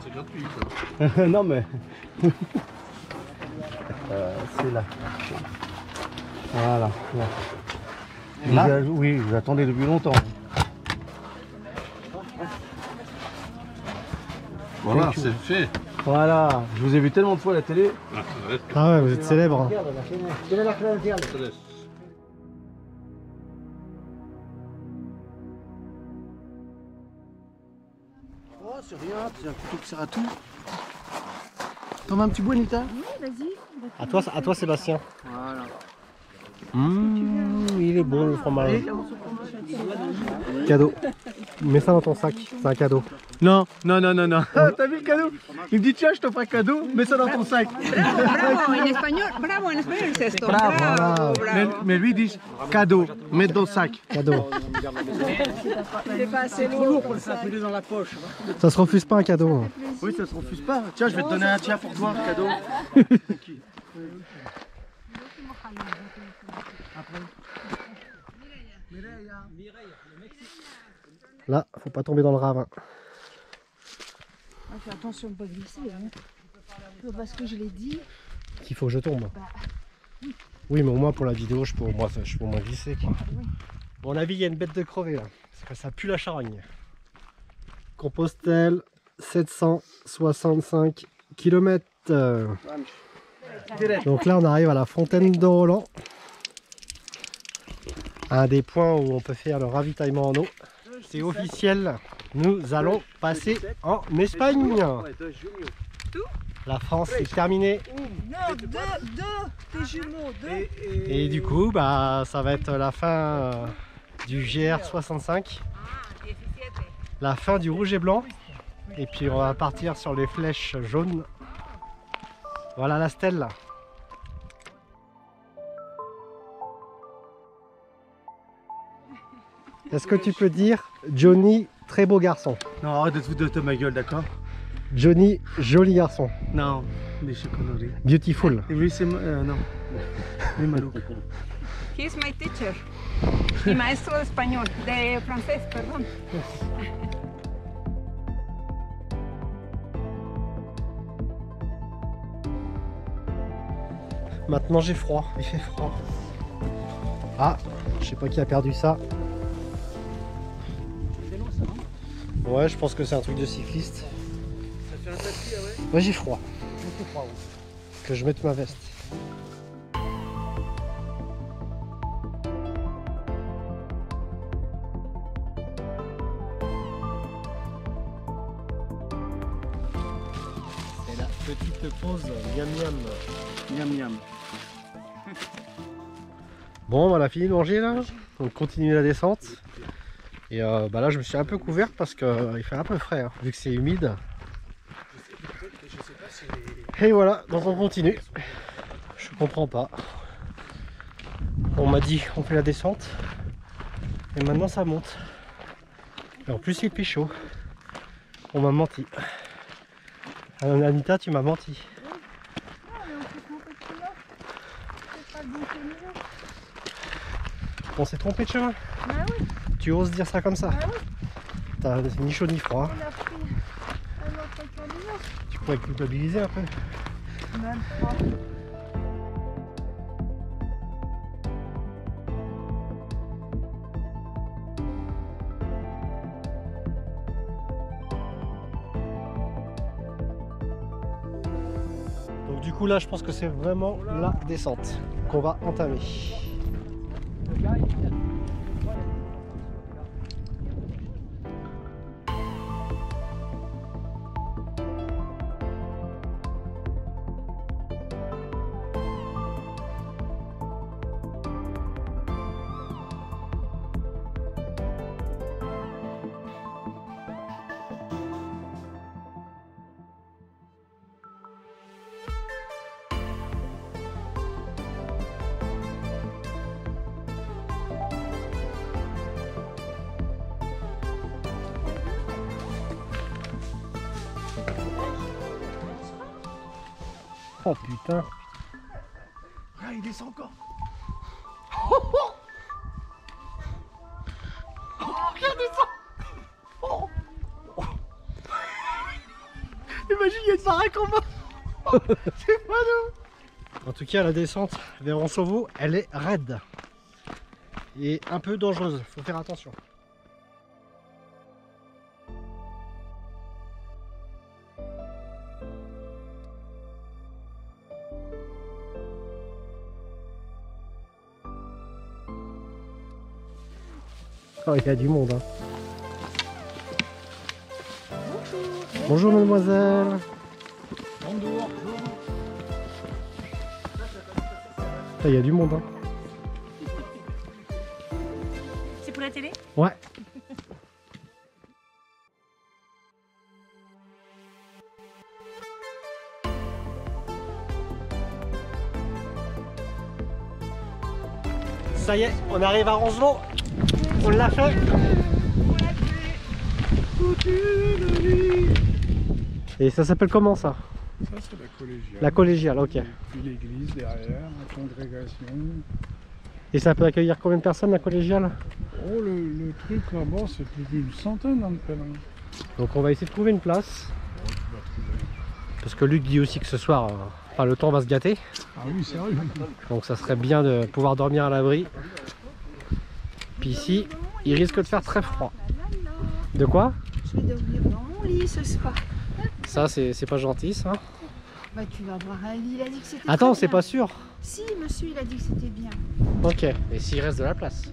c'est gratuit. Non mais... c'est là. Voilà. Là. Oui, j'attendais depuis longtemps. Voilà, c'est fait. Voilà, je vous ai vu tellement de fois à la télé. Ah ouais, vous êtes célèbre. Oh, c'est rien, c'est un couteau qui sert à tout. T'en veux un petit bout, Anita? Oui, vas-y. À toi Sébastien. Voilà. Il est bon le fromage. Cadeau. Mets ça dans ton sac, c'est un cadeau. Non. Ah, t'as vu le cadeau? Il me dit tiens, je t'offre un cadeau, mets ça dans ton sac. Bravo, en espagnol c'est esto. Bravo. Mais lui il dit cadeau, mets dans le sac. Cadeau. C'est pas assez lourd. Ça se refuse pas un cadeau. Oui, ça se refuse pas. Tiens, je vais te donner un tiers pour toi, cadeau. Là, faut pas tomber dans le ravin. Fais attention de pas glisser. Hein. Parce que je l'ai dit. Qu'il faut que je tombe. Oui, mais au moins pour la vidéo, je peux au moins glisser. Quoi. Bon, la vie, il y a une bête de crevée là. Parce que ça pue la charogne. Compostelle, 765 km. Donc là, on arrive à la fontaine de Roland. Un des points où on peut faire le ravitaillement en eau. C'est officiel, nous allons passer en Espagne. La France est terminée. Non, deux, tes jumeaux, deux. Et du coup, bah, ça va être la fin du GR65. La fin du rouge et blanc. Et puis on va partir sur les flèches jaunes. Voilà la stèle là. Est-ce que tu peux dire Johnny, très beau garçon? Non, arrête de te foutre de ma gueule, d'accord? Johnny, joli garçon. Non, des conneries. Beautiful. Oui, c'est... non. Oui, Malou. He's my teacher. Mi maestro de español, de francés, perdón. Maintenant j'ai froid, il fait froid. Ah, je sais pas qui a perdu ça. Ouais, je pense que c'est un truc de cycliste. Ça fait un tapis, ah ouais? Ouais, j'ai froid. Que je mette ma veste. C'est la petite pause miam miam. Miam miam. Bon, on a fini de manger là. On continue la descente. Et bah là, je me suis un peu couvert parce qu'il fait un peu frais, hein, vu que c'est humide. Et voilà, donc on continue. Je comprends pas. On m'a dit on fait la descente. Et maintenant ça monte. Et en plus il fait chaud. On m'a menti. Anita, tu m'as menti. On s'est trompé de chemin. Bah oui. Tu oses dire ça comme ça? Bah oui. T'as ni chaud ni froid. On a pris un autre cadeau. Tu pourrais culpabiliser un peu. Même pas. Donc du coup là je pense que c'est vraiment la descente qu'on va entamer. Oh putain. Ah, il descend encore. Imagine, il y a une baraque en bas. C'est pas nous. En tout cas, la descente vers Roncevaux, elle est raide. Et un peu dangereuse, faut faire attention. Oh, il y a du monde. Hein. Bonjour mademoiselle. Bonjour. Il y a du monde. Hein. C'est pour la télé? Ouais. Ça y est, on arrive à Roncevaux. On l'a fait. Et ça s'appelle comment ça? Ça, c'est la collégiale. La collégiale, ok. Puis l'église derrière, la congrégation. Et ça peut accueillir combien de personnes la collégiale? Oh, le truc là-bas, c'est plus d'une centaine de pèlerins. Donc on va essayer de trouver une place. Parce que Luc dit aussi que ce soir, enfin, le temps va se gâter. Ah oui, sérieux. Donc ça serait bien de pouvoir dormir à l'abri. Puis ici, il risque de faire très froid. De quoi? Je vais dormir dans mon lit ce soir. Ça, c'est pas gentil ça. Bah tu vas voir un lit, il a dit que c'était Attends, très c'est bien. pas sûr. Si, monsieur, il a dit que c'était bien. Ok, et s'il reste de la place?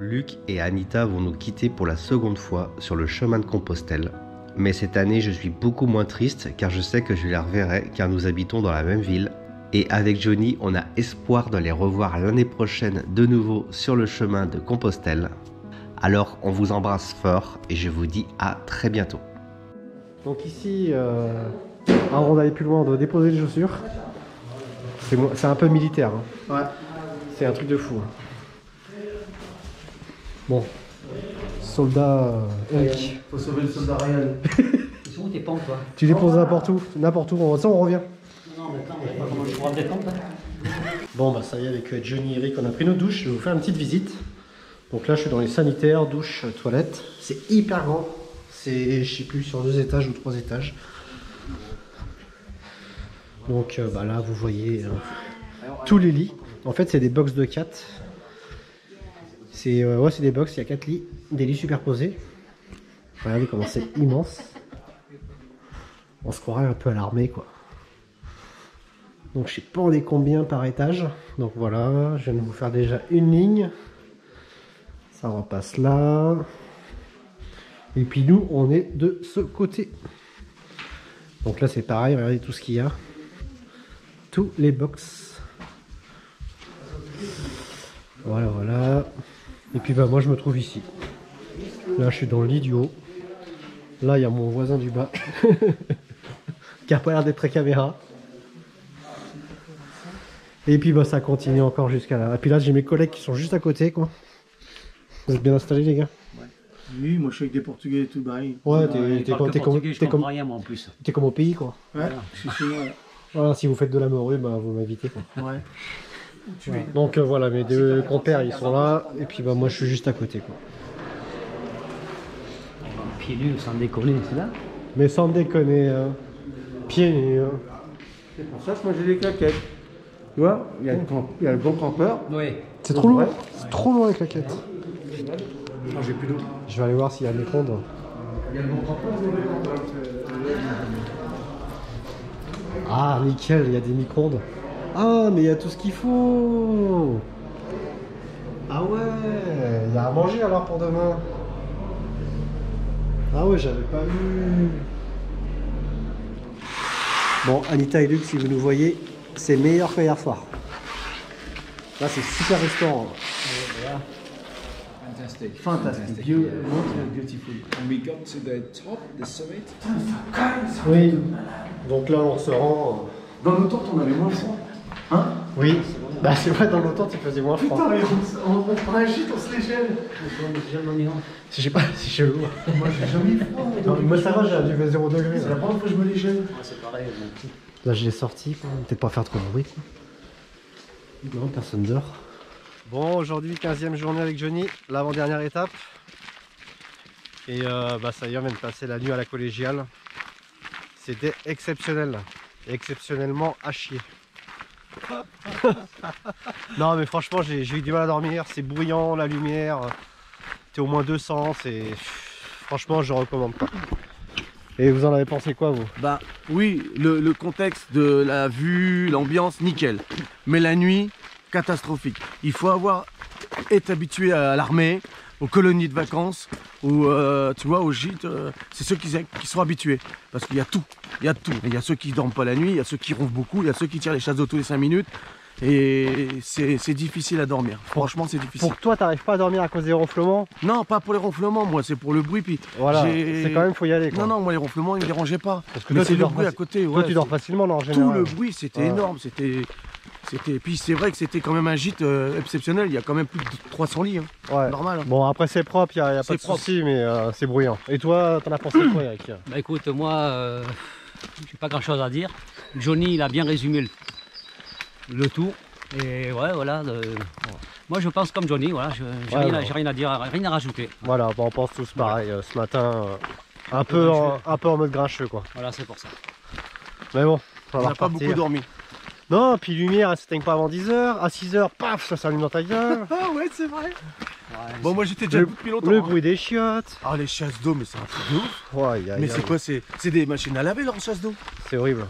Luc et Anita vont nous quitter pour la seconde fois sur le chemin de Compostelle. Mais cette année, je suis beaucoup moins triste car je sais que je les reverrai car nous habitons dans la même ville. Et avec Johnny, on a espoir de les revoir l'année prochaine de nouveau sur le chemin de Compostelle. Alors, on vous embrasse fort et je vous dis à très bientôt. Donc ici, avant d'aller plus loin, on doit déposer les chaussures. C'est un peu militaire. Hein. Ouais. C'est un truc de fou. Hein. Bon, soldat Eric. Faut sauver le soldat Ryan. Ils sont où tes pompes, toi? Tu les poses n'importe où, ça on revient. Non, d'accord, mais pas comment je pourrais me détendre. Bon bah ça y est, avec Johnny et Eric, on a pris nos douches, je vais vous faire une petite visite. Donc là je suis dans les sanitaires, douche, toilette. C'est hyper grand, c'est je sais plus sur 2 étages ou 3 étages. Donc bah là vous voyez tous les lits. En fait c'est des box de 4. C'est c'est des box, il y a 4 lits, des lits superposés. Regardez comment c'est immense. On se croirait un peu à l'armée quoi. Donc je sais pas on est combien par étage. Donc voilà, je viens de vous faire déjà une ligne. Ça repasse là. Et puis nous on est de ce côté. Donc là c'est pareil, regardez tout ce qu'il y a. Tous les box. Voilà, voilà. Et puis bah moi je me trouve ici. Là je suis dans le lit du haut. Là il y a mon voisin du bas. Qui a pas l'air d'être très caméra. Et puis bah ça continue encore jusqu'à là. Et puis là j'ai mes collègues qui sont juste à côté quoi. Vous êtes bien installés les gars? Oui, moi je suis avec des Portugais et tout, pareil. Ouais, Je comprends rien, moi, en plus. t'es comme au pays quoi. Ouais, je suis chez moi là. Voilà, si vous faites de la morue, bah vous m'invitez quoi. Ouais. Voilà. Donc voilà, mes 2 compères ils sont là. Et puis bah moi je suis juste à côté quoi. Pieds nus, sans déconner, c'est là. Mais sans déconner, pieds nus. C'est pour ça que moi j'ai des claquettes. Tu vois, il y a le bon campeur. Oui. C'est trop loin. C'est trop loin les claquettes. Non, j'ai plus d'eau. Je vais aller voir s'il y a le micro-ondes. Il y a le bon campeur, Ah nickel, il y a des micro-ondes. Ah mais il y a tout ce qu'il faut. Ah ouais, il y a à manger alors pour demain. Ah ouais, j'avais pas vu. Bon, Anita et Luc, si vous nous voyez, c'est meilleur que hier soir. Là, c'est super restaurant. Fantastic. Fantastique. Beautiful. And we got to the top, the summit. Oui. Donc là, on se rend. Dans nos tentes, on avait moins froid. Hein? Oui. Bah c'est vrai, dans l'automne il faisait moins froid. Putain, on prend un gîte, on se les gèle. Je sais pas, c'est chelou. Moi j'ai jamais eu froid. Non, moi ça va, j'ai fait 0 degré. C'est la première fois que je me les gèle. C'est pareil. Là je l'ai sorti, peut-être pas faire trop de bruit. Non, personne dort. Bon, aujourd'hui 15e journée avec Johnny, l'avant-dernière étape. Et bah ça y est, on vient de passer la nuit à la collégiale. C'était exceptionnel, exceptionnellement à chier. Non mais franchement j'ai eu du mal à dormir, c'est bruyant, la lumière, t'es au moins 200, c'est... Franchement je recommande pas. Et vous en avez pensé quoi vous? Bah oui, le contexte de la vue, l'ambiance, nickel. Mais la nuit, catastrophique. Il faut avoir été habitué à l'armée, aux colonies de vacances, ou tu vois, aux gîtes, c'est ceux qui sont habitués. Parce qu'il y a tout, il y a tout. Il y a ceux qui dorment pas la nuit, il y a ceux qui ronflent beaucoup, il y a ceux qui tirent les chasses d'eau tous les 5 minutes. Et c'est difficile à dormir. Franchement, c'est difficile. Pour toi, t'arrives pas à dormir à cause des ronflements? Non, pas pour les ronflements, moi, c'est pour le bruit. Puis voilà, c'est quand même, faut y aller quoi. Non, moi, les ronflements, ils me dérangeaient pas. Parce que mais toi, c'est le bruit à côté. Toi, tu dors facilement, non, en général. Tout le bruit, c'était énorme. Puis c'est vrai que c'était quand même un gîte exceptionnel. Il y a quand même plus de 300 lits. Hein. Ouais. Normal. Hein. Bon, après, c'est propre, il n'y a pas de souci, mais c'est bruyant. Et toi, t'en as pensé quoi, Eric? Bah écoute, moi, j'ai pas grand chose à dire. Johnny, il a bien résumé le tout. Et ouais, voilà. Moi, je pense comme Johnny, voilà. J'ai rien à dire, rien à rajouter. Voilà, bon, on pense tous pareil. Ce matin, un peu en mode grincheux, quoi. Voilà, c'est pour ça. Mais bon, on n'a pas beaucoup dormi. Non, puis lumière, elle s'éteigne pas avant 10h. À 6h, paf, ça s'allume dans ta gueule. Ah ouais, c'est vrai. Ouais, bon, moi j'étais déjà depuis longtemps. Le bruit des chiottes. Ah, les chasses d'eau, mais c'est un truc de ouf. Ouais, mais c'est quoi? C'est des machines à laver, leurs chasses d'eau? C'est horrible.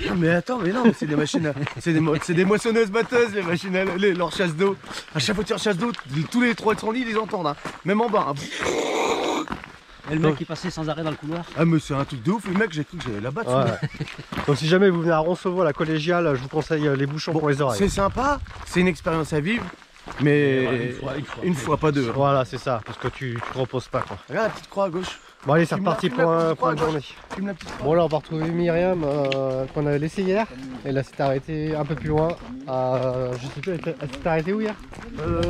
Non mais attends, mais non, c'est des machines à... c'est des moissonneuses batteuses, les machines à leurs chasses d'eau. À chaque fois que tu chasse d'eau, tous les 300 lits, ils les entendent, hein. Même en bas. Hein. Et le mec qui passait sans arrêt dans le couloir. Ah mais c'est un truc de ouf, le mec, j'ai cru que j'allais la battre. Ouais. Donc si jamais vous venez à Roncevaux, à la collégiale, je vous conseille les bouchons pour les oreilles. C'est sympa, c'est une expérience à vivre, mais une fois, pas deux. Voilà, c'est ça, parce que tu te reposes pas quoi. Regarde la petite croix à gauche. Bon allez, c'est reparti pour une journée. Bon là on va retrouver Myriam qu'on avait laissé hier. Et là s'est arrêtée un peu plus loin. Je sais plus, elle s'est arrêtée où hier?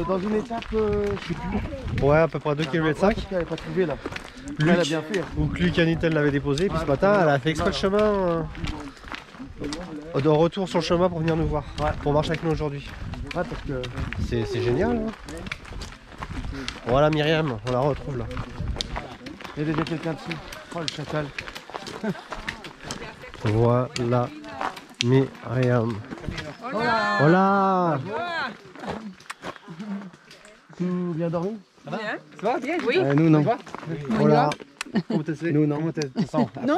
Dans une étape, je sais plus. Ouais, à peu près 2,5 km. Parce qu'elle n'avait pas trouvé là. Luc, elle a bien fait. Donc Luc Anitel l'avait déposé, puis ce matin elle a fait exprès le chemin de retour sur le chemin pour venir nous voir. Ouais. Pour marcher avec nous aujourd'hui. Ouais, parce que c'est génial. Hein. Voilà Myriam, on la retrouve là. Il y a déjà quelqu'un dessus. Oh le chacal. Voilà Myriam. Hola. Tout bien dormi? Ça va bien? Oui. Nous non. Hola. Comment t'es? Nous non. Comment t'es? Non.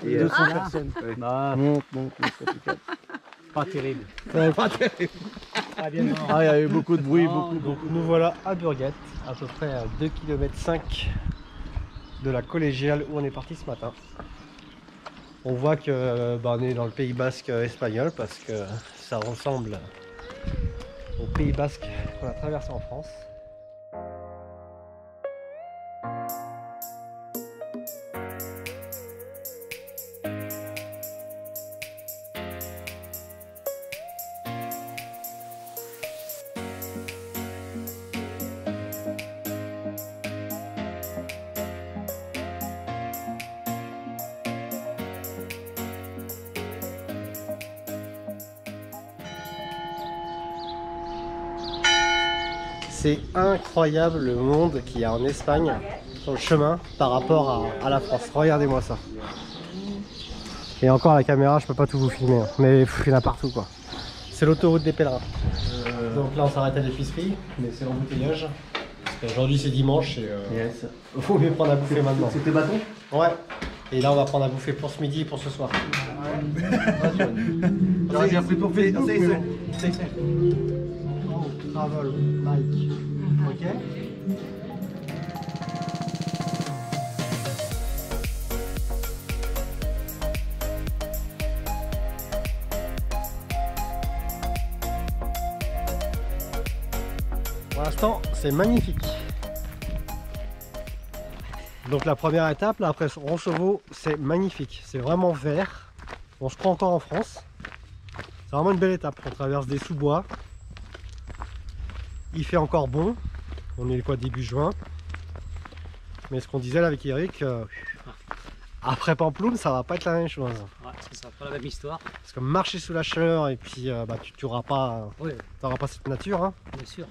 200 personnes. Non. Pas terrible. Pas terrible. Ah, il y a eu beaucoup de bruit, beaucoup. Nous voilà à Burguette, à peu près à 2,5 km de la collégiale où on est parti ce matin. On voit que on est dans le Pays Basque espagnol parce que ça ressemble au Pays Basque qu'on a traversé en France. C'est incroyable le monde qu'il y a en Espagne sur le chemin par rapport à la France. Regardez-moi ça. Et encore la caméra, je peux pas tout vous filmer, hein. Mais il y en a partout quoi. C'est l'autoroute des pèlerins. Donc là on s'arrête à l'épicerie, mais c'est l'embouteillage. Aujourd'hui c'est dimanche et il faut mieux prendre à bouffer maintenant. C'était bâton? Ouais. Et là on va prendre à bouffer pour ce midi et pour ce soir. J'aurais bien pris pour Facebook. Travel, like. Ok. Pour l'instant, c'est magnifique. Donc la première étape, là après Roncevaux, c'est magnifique. C'est vraiment vert. On se croit encore en France. C'est vraiment une belle étape. On traverse des sous-bois. Il fait encore bon. On est quoi, début juin. Mais ce qu'on disait là avec Eric, après Pampelune, ça va pas être la même chose. Ouais, ça sera pas la même histoire. Parce que marcher sous la chaleur et puis tu n'auras pas, Oui, pas cette nature. Hein. bien sûr.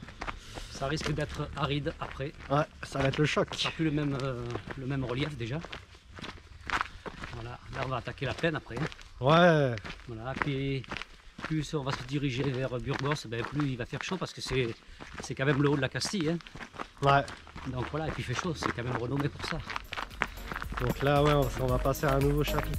Ça risque d'être aride après. Ouais, ça va être le choc. Ça plus le même relief déjà. Voilà, là on va attaquer la plaine après. Ouais, Voilà, puis plus on va se diriger vers Burgos, ben, plus il va faire chaud parce que c'est quand même le haut de la Castille. Hein. ouais. Donc voilà, et puis il fait chaud, c'est quand même renommé pour ça. Donc là, ouais, on va passer à un nouveau chapitre.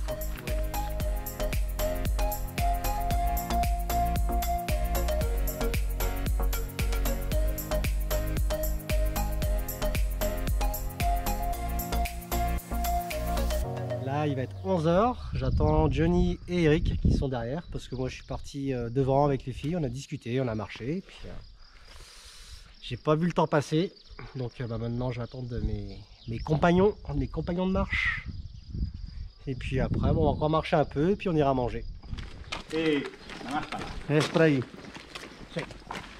Là, il va être 11 h. J'attends Johnny et Eric qui sont derrière parce que moi je suis parti devant avec les filles. On a discuté, on a marché. Et puis, j'ai pas vu le temps passer. Donc maintenant, je vais attendre mes compagnons de marche. Et puis après, bon, on va encore marcher un peu et puis on ira manger. Spray.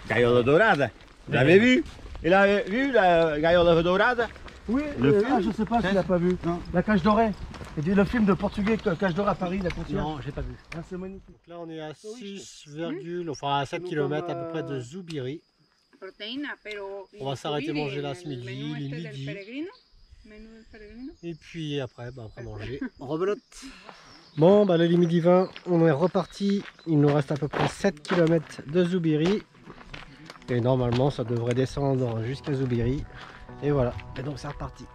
Gaiola dorada. Vous l'avez vu? Il a vu la Gaiola dorada? Oui, Le film je sais pas s'il a pas vu. Non. La Cage Dorée. Le film de portugais Cage Dorée à Paris, la concierge. Non, j'ai pas vu. Ah, c'est magnifique. Donc là, on est à 7 km à peu près de Zoubiri. On va s'arrêter manger là ce midi, il est midi. Et puis après, après manger, on rebelote. Bon, là, il est midi 20, on est reparti. Il nous reste à peu près 7 km de Zoubiri. Et normalement, ça devrait descendre jusqu'à Zoubiri. Et voilà, et donc c'est reparti.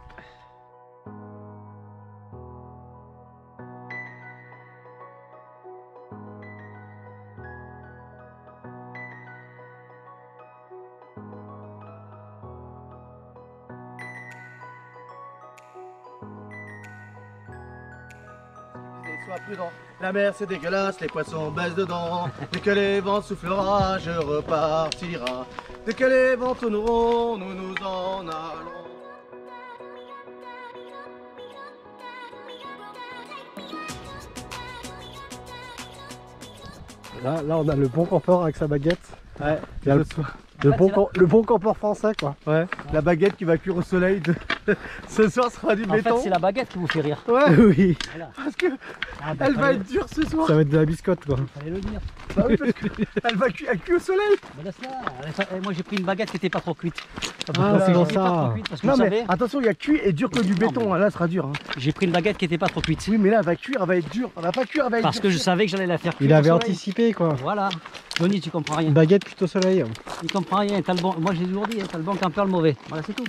Sois prudent, la mer c'est dégueulasse, les poissons baissent dedans. Dès que les vents soufflera, je repartira. Dès que les vents tourneront, nous nous en allons. Là, on a le bon campeur avec sa baguette. Ouais, Il y a le bon campeur français, quoi. ouais, la baguette qui va cuire au soleil. Ce soir sera du En fait, béton. c'est la baguette qui vous fait rire. Ouais, Oui, parce que Ah, elle va être dure ce soir. ça va être de la biscotte, quoi. Fallait le dire. Bah oui, parce qu'elle va cuire au soleil. Mais laisse-la. Moi j'ai pris une baguette qui n'était pas trop cuite. Ah, c'est pour Qui était pas ça. trop cuite, parce que Non vous mais savez, attention, il y a cuit et dur que du béton. Là, ce sera dur. Hein. j'ai pris une baguette qui n'était pas trop cuite. Oui, mais là, elle va cuire, elle va être dure. Elle va pas cuire, elle va être Parce que je savais que j'allais la faire cuire. Il au avait soleil. anticipé, quoi. Voilà. Tony, tu comprends rien. Une baguette cuite au soleil. Il comprend rien. T'as le bon... Moi j'ai toujours dit, t'as le bon campeur, le mauvais. Voilà, c'est tout.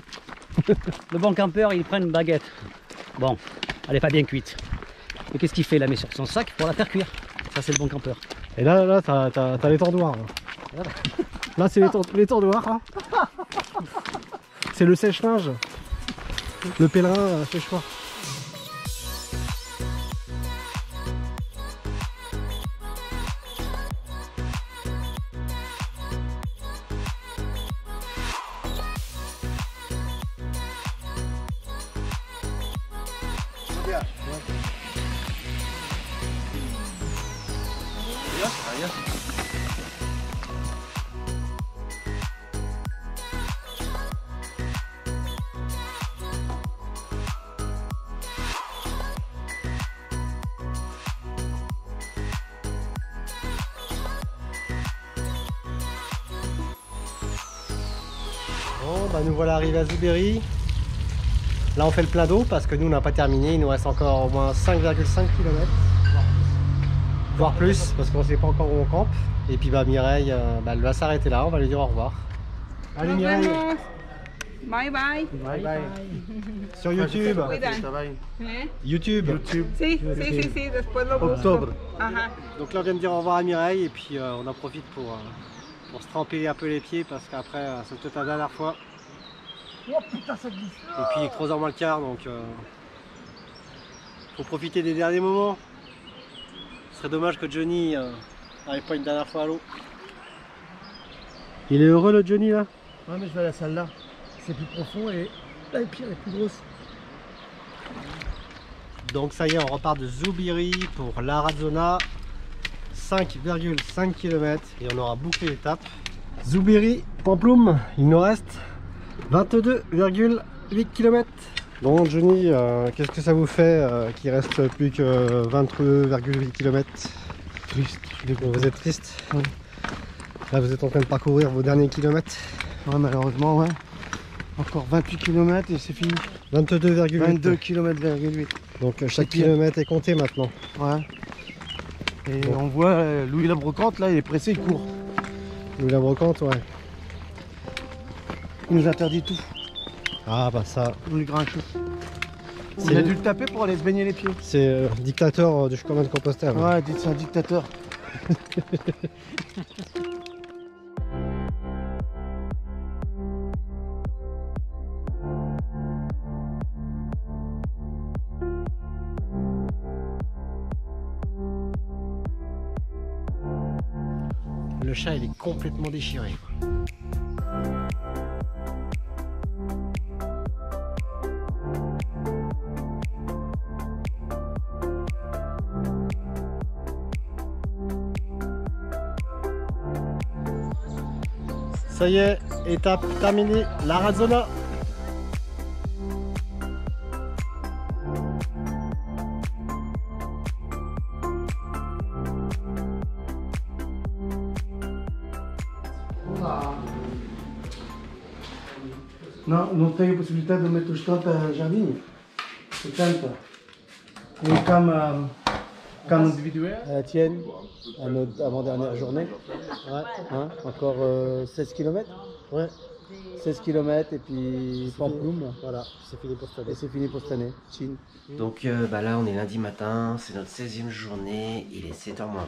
Le bon campeur, il prend une baguette. Bon, elle n'est pas bien cuite. Et qu'est-ce qu'il fait? Il la met sur son sac pour la faire cuire. Ça, c'est le bon campeur. Et là, t'as les tendoirs. Là, là c'est les tendoirs. Hein. C'est le sèche-linge. Le pèlerin sèche-linge. Bon, nous voilà arrivés à Zoubiri. Là, on fait le plein d'eau parce que nous, on n'a pas terminé. Il nous reste encore au moins 5,5 km. Voire plus, parce qu'on ne sait pas encore où on campe. Et puis Mireille, elle va s'arrêter là. On va lui dire au revoir. Allez, Nos Mireille. vemos. Bye bye. Bye bye. Sur YouTube. Cuidan. ¿Eh? YouTube. Sí, después lo busco. Octobre. Ajá. Donc là, on vient de dire au revoir à Mireille. Et puis, on en profite pour se tremper un peu les pieds parce qu'après, c'est peut-être la dernière fois. Oh putain, ça glisse. Et puis, il est 3h moins le quart. Donc, faut profiter des derniers moments. Ce serait dommage que Johnny n'arrive pas une dernière fois à l'eau. Il est heureux, le Johnny, là? Ouais, mais je vais à la salle là. C'est plus profond et la pierre est plus grosse. Donc ça y est, on repart de Zoubiri pour l'Arazona. 5,5 km et on aura bouclé l'étape. Zoubiri, Pamploum, il nous reste 22,8 km. Bon Johnny, qu'est-ce que ça vous fait qu'il reste plus que 22,8 km? Triste. Vous êtes triste? Oui. Là vous êtes en train de parcourir vos derniers kilomètres. Ouais, malheureusement, ouais. Encore 28 km et c'est fini. 22,8. 22 km,8. Donc chaque pire. kilomètre est compté maintenant. Ouais. Et Bon. on voit Louis la Brocante, là, il est pressé, il court. Nous la brocante, ouais. Il nous interdit tout. Ah bah ça, On lui grinche. C'est Il a le- dû le taper pour aller se baigner les pieds. c'est dictateur du chemin de Compostelle. Ouais, dites c'est un dictateur. Le chat il est complètement déchiré. Ça y est, étape terminée, la Razzona. No, non tenho possibilità di mettere tanto a giardini. Tanta. Et comme individuel. Tienne, à notre avant-dernière journée. Ouais. Hein, encore 16 km. Ouais. 16 km et puis Pamploum. Voilà, c'est fini pour cette année. Et c'est fini pour cette année. Chine. Donc là on est lundi matin, c'est notre 16e journée, il est 7h moins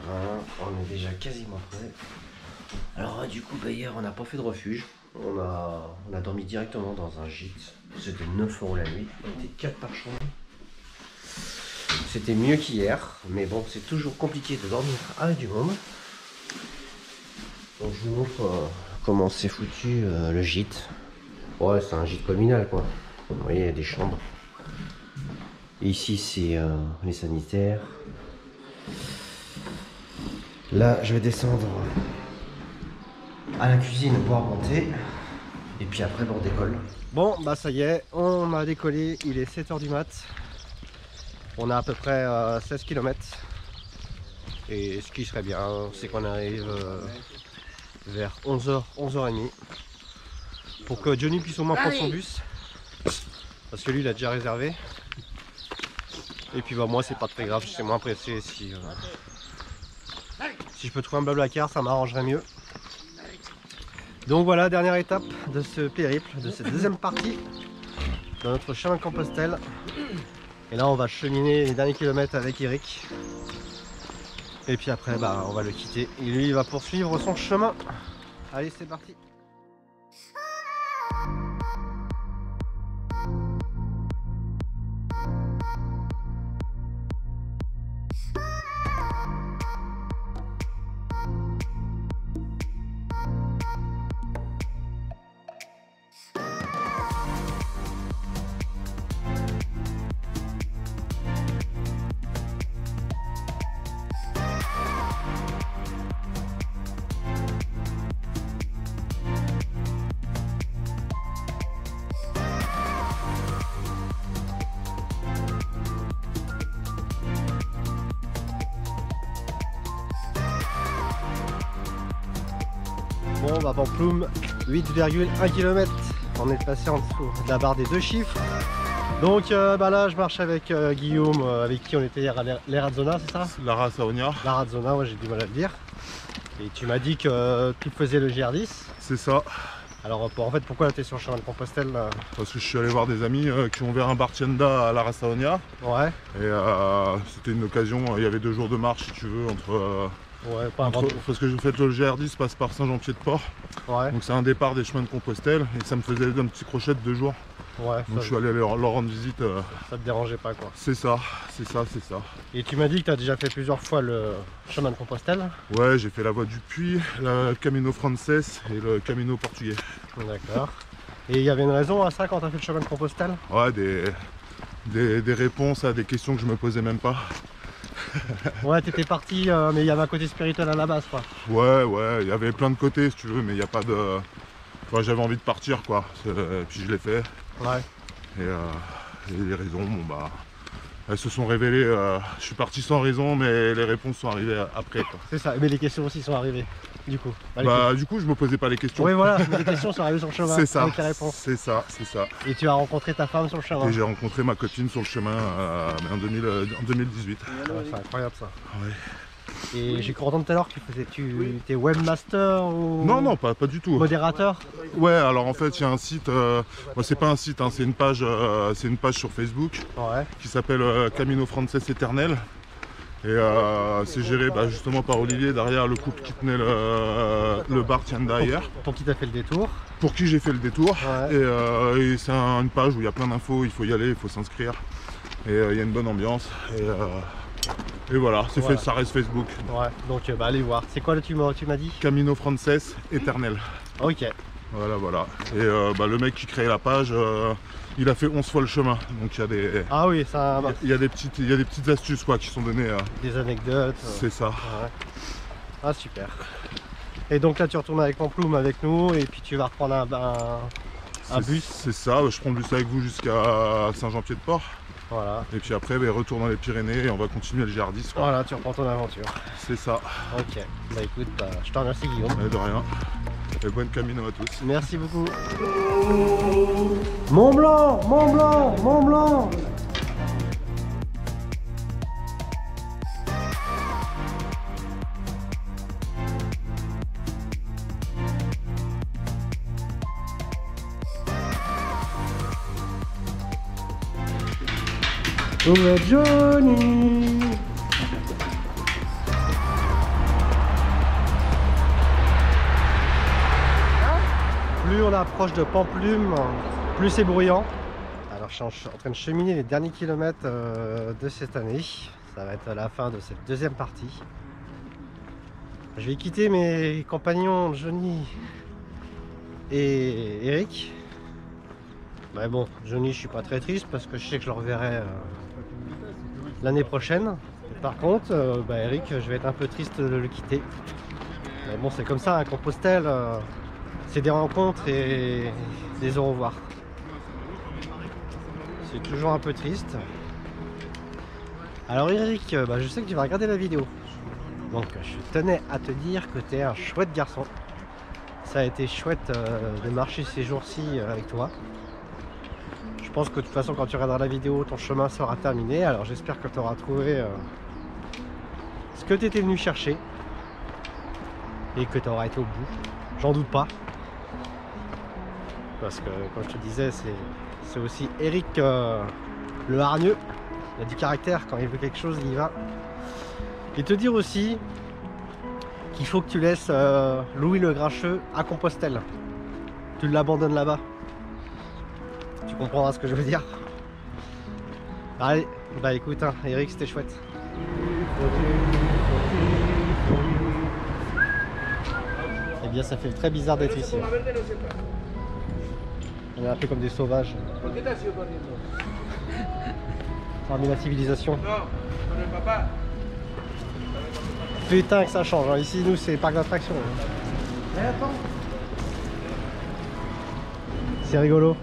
20, on est déjà quasiment prêt. Alors du coup hier on n'a pas fait de refuge, on a dormi directement dans un gîte, c'était 9 € la nuit, on était 4 par chambre. C'était mieux qu'hier, mais bon c'est toujours compliqué de dormir avec du monde. Donc je vous montre comment c'est foutu le gîte. Ouais c'est un gîte communal quoi, vous voyez il y a des chambres. Ici c'est les sanitaires. Là je vais descendre à la cuisine boire mon thé. Et puis après on décolle. Bon bah ça y est, on a décollé, il est 7h du mat. On a à peu près 16 km. Et ce qui serait bien, c'est qu'on arrive vers 11h, 11h30. Pour que Johnny puisse au moins prendre son bus. Parce que lui il a déjà réservé. Et puis bah moi c'est pas très grave, je suis moins pressé si je peux trouver un blablacar ça m'arrangerait mieux. Donc voilà, dernière étape de ce périple, de cette deuxième partie de notre chemin de Compostelle. Et là on va cheminer les derniers kilomètres avec Eric. Et puis après bah on va le quitter. Et lui il va poursuivre son chemin. Allez c'est parti. Bon bah Pamploum, 8,1 km. On est passé en dessous de la barre des 2 chiffres. Donc bah là je marche avec Guillaume, avec qui on était hier à l'Erazzona, c'est ça? La Razzona. La Razzona, ouais j'ai du mal à le dire. Et tu m'as dit que tu faisais le GR10. C'est ça. Alors en fait pourquoi tu es sur le chemin de Compostelle là? Parce que je suis allé voir des amis qui ont ouvert un bartenda à la Razzona. Ouais. Et c'était une occasion, il y avait 2 jours de marche si tu veux entre... Ouais, pas avant. Parce que je fais le GR10 passe par Saint-Jean-Pied-de-Port. Ouais. Donc c'est un départ des chemins de Compostelle et ça me faisait un petit crochet de 2 jours. Ouais. Donc je suis allé leur rendre visite. Ça te dérangeait pas quoi? C'est ça, c'est ça, c'est ça. Et tu m'as dit que tu as déjà fait plusieurs fois le chemin de Compostelle? Ouais, j'ai fait la voie du Puy, le Camino Frances et le Camino portugais. D'accord. Et il y avait une raison à ça quand tu as fait le chemin de Compostelle? Ouais, des réponses à des questions que je me posais même pas. Ouais, t'étais parti, mais il y avait un côté spirituel à la base, quoi. Ouais, il y avait plein de côtés si tu veux, mais il n'y a pas de... Enfin, j'avais envie de partir, quoi. Et puis je l'ai fait. Ouais. Et les raisons, bon bah... Elles se sont révélées, je suis parti sans raison, mais les réponses sont arrivées après, quoi. C'est ça, mais les questions aussi sont arrivées, du coup. Du coup, je me posais pas les questions. Oui, voilà, mais les questions sont arrivées sur le chemin. C'est ça, avec les réponses. c'est ça. Et tu as rencontré ta femme sur le chemin. Et j'ai rencontré ma copine sur le chemin en 2018. Ouais, c'est incroyable ça. Ouais. Et j'ai cru entendre tout à l'heure que tu étais webmaster ou... Non, pas du tout. Modérateur. Ouais, alors en fait, il y a un site, c'est pas un site, hein, c'est une page sur Facebook qui s'appelle Camino Frances Éternel. Et c'est géré justement par Olivier, derrière le couple qui tenait le bar Tienda hier. Pour qui t'as fait le détour. Pour qui j'ai fait le détour. Ouais. Et c'est une page où il y a plein d'infos, il faut y aller, il faut s'inscrire. Et il y a une bonne ambiance. Et voilà, fait, ça reste Facebook. Ouais, donc allez voir. C'est quoi tu m'as dit? Camino Frances Éternel. Ok. Voilà. Et le mec qui créait la page, il a fait 11 fois le chemin. Donc il y a des. Ah oui, ça. Il y a des petites astuces quoi qui sont données. Des anecdotes. C'est ça. Ouais. Ah super. Et donc là tu retournes avec Pamploum avec nous et puis tu vas reprendre un bus. C'est ça, je prends le bus avec vous jusqu'à Saint-Jean-Pied-de-Port. Voilà. Et puis après, retour dans les Pyrénées et on va continuer le GR10. Voilà, tu reprends ton aventure. C'est ça. Ok. Bah écoute, je te remercie Guillaume. De rien. Et bonne camino à tous. Merci beaucoup. Mont Blanc, Mont Blanc, Mont Blanc. Où est Johnny? Plus on approche de Pamplume, plus c'est bruyant. Alors je suis en train de cheminer les derniers kilomètres de cette année. Ça va être la fin de cette deuxième partie. Je vais quitter mes compagnons Johnny et Eric. Mais bon, Johnny, je suis pas très triste parce que je sais que je le reverrai l'année prochaine. Par contre, Eric, je vais être un peu triste de le quitter. Mais bon, c'est comme ça, Compostelle, c'est des rencontres et des au revoir. C'est toujours un peu triste. Alors Eric, je sais que tu vas regarder la vidéo. Donc je tenais à te dire que tu es un chouette garçon. Ça a été chouette de marcher ces jours-ci avec toi. Je pense que de toute façon quand tu regarderas la vidéo, ton chemin sera terminé. Alors j'espère que tu auras trouvé ce que tu étais venu chercher. Et que tu auras été au bout. J'en doute pas. Parce que comme je te disais, c'est aussi Eric le hargneux. Il a du caractère, quand il veut quelque chose, il y va. Et te dire aussi qu'il faut que tu laisses Louis le Grincheux à Compostelle. Tu l'abandonnes là-bas. Tu comprendras ce que je veux dire. Allez, écoute, Eric, c'était chouette. Eh bien, ça fait très bizarre d'être ici. On est un peu comme des sauvages. Parmi la civilisation. Putain que ça change, ici nous c'est parc d'attractions. C'est rigolo.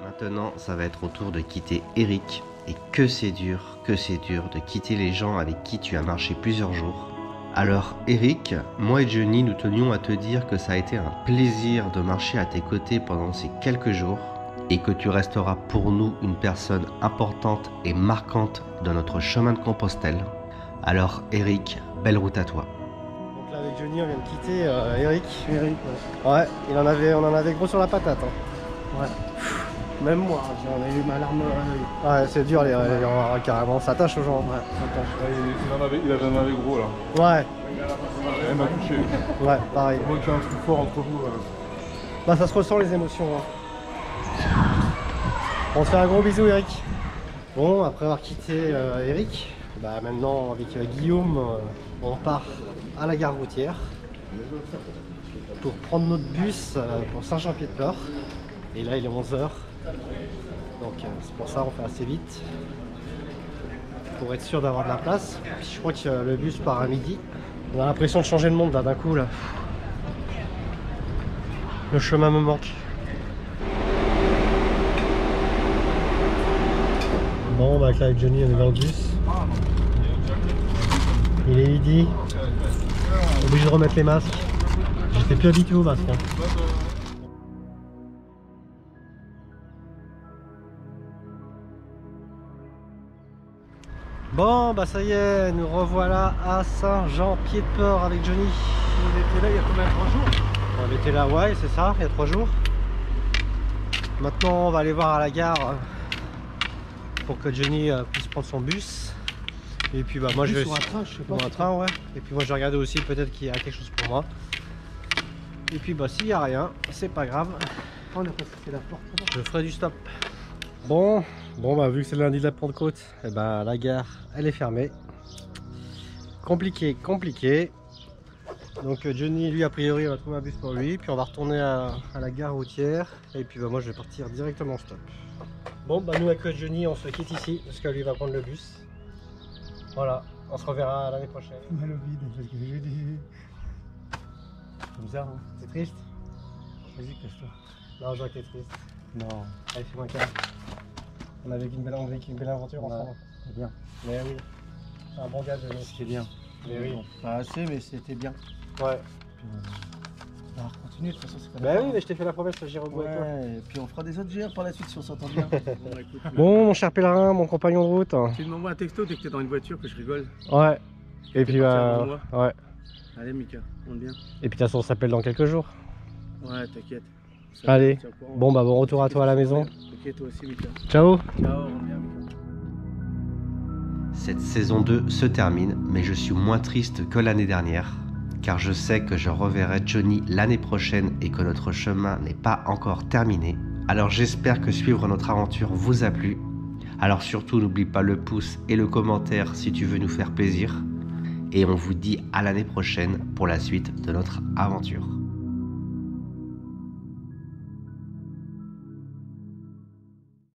Maintenant, ça va être au tour de quitter Eric. Et que c'est dur de quitter les gens avec qui tu as marché plusieurs jours. Alors Eric, moi et Johnny, nous tenions à te dire que ça a été un plaisir de marcher à tes côtés pendant ces quelques jours et que tu resteras pour nous une personne importante et marquante dans notre chemin de Compostelle. Alors Eric, belle route à toi. Donc là avec Johnny on vient de quitter Eric. Ouais, on en avait gros sur la patate. Ouais. Même moi, j'en ai eu ma larme à l'œil. Ouais, c'est dur les carrément, ça attache aux gens. Ouais, ça attache. Il avait un avait gros là. Ouais. Elle m'a touché. Ouais, pareil. Moi qui ai un truc fort entre vous. Ça se ressent les émotions. On te fait un gros bisou Eric. Bon, après avoir quitté Eric, maintenant avec Guillaume, on part à la gare routière. pour prendre notre bus pour Saint-Jean-Pied-de-Port. Et là il est 11 h. Donc c'est pour ça on fait assez vite. Pour être sûr d'avoir de la place. Puis je crois que le bus part à midi. On a l'impression de changer le monde là d'un coup là. Le chemin me manque. Bon bah là avec Johnny on est dans le bus. Il est midi. Obligé de remettre les masques. J'étais plus habitué aux masques. Hein. Bon bah ça y est, nous revoilà à Saint-Jean-Pied-de-Port avec Johnny. On était là il y a combien, 3 jours? On était là, ouais c'est ça, il y a 3 jours. Maintenant on va aller voir à la gare pour que Johnny puisse prendre son bus. Et puis bah moi je vais sur un train, je sais pas. sur un train, ouais. Et puis moi je vais regarder aussi peut-être qu'il y a quelque chose pour moi. Et puis bah s'il n'y a rien, c'est pas grave. On a passé la porte. Je ferai du stop. Bon bah vu que c'est le lundi de la Pentecôte, et bah la gare elle est fermée. Compliqué. Donc Johnny lui a priori va trouver un bus pour lui, puis on va retourner à la gare routière. Et puis bah moi je vais partir directement en stop. Bon bah nous avec Johnny on se quitte ici parce que lui va prendre le bus. Voilà, on se reverra l'année prochaine. Mal au vide, parce que j'ai dit. Comme ça, hein. T'es triste? Vas-y, cache-toi. Non, je vois que t'es triste. Non, Allez, fais-moi un câlin. On a vécu une belle aventure ensemble. c'est bien. Mais oui, c'est un bon gars de nous. C'était bien. Mais oui. Pas assez, mais c'était bien. Ouais. On va continuer, de toute façon, c'est pas Bah la oui, fin. mais je t'ai fait la promesse, j'irai au bout avec toi. Ouais, et puis on fera des autres GR par la suite si on s'entend bien. Bon, mon cher pèlerin, mon compagnon de route. Tu m'envoies un texto dès que t'es dans une voiture que je rigole. Ouais. Et puis parti avant ouais. Allez Mika, on est bien. Et puis de toute façon on s'appelle dans quelques jours. Ouais, t'inquiète. Allez. Bon bah bon retour à toi à la maison. Ok, toi aussi Mika. Ciao. Ciao, on est bien Mika. Cette saison 2 se termine, mais je suis moins triste que l'année dernière, car je sais que je reverrai Johnny l'année prochaine et que notre chemin n'est pas encore terminé. Alors j'espère que suivre notre aventure vous a plu. Alors surtout n'oublie pas le pouce et le commentaire si tu veux nous faire plaisir. Et on vous dit à l'année prochaine pour la suite de notre aventure.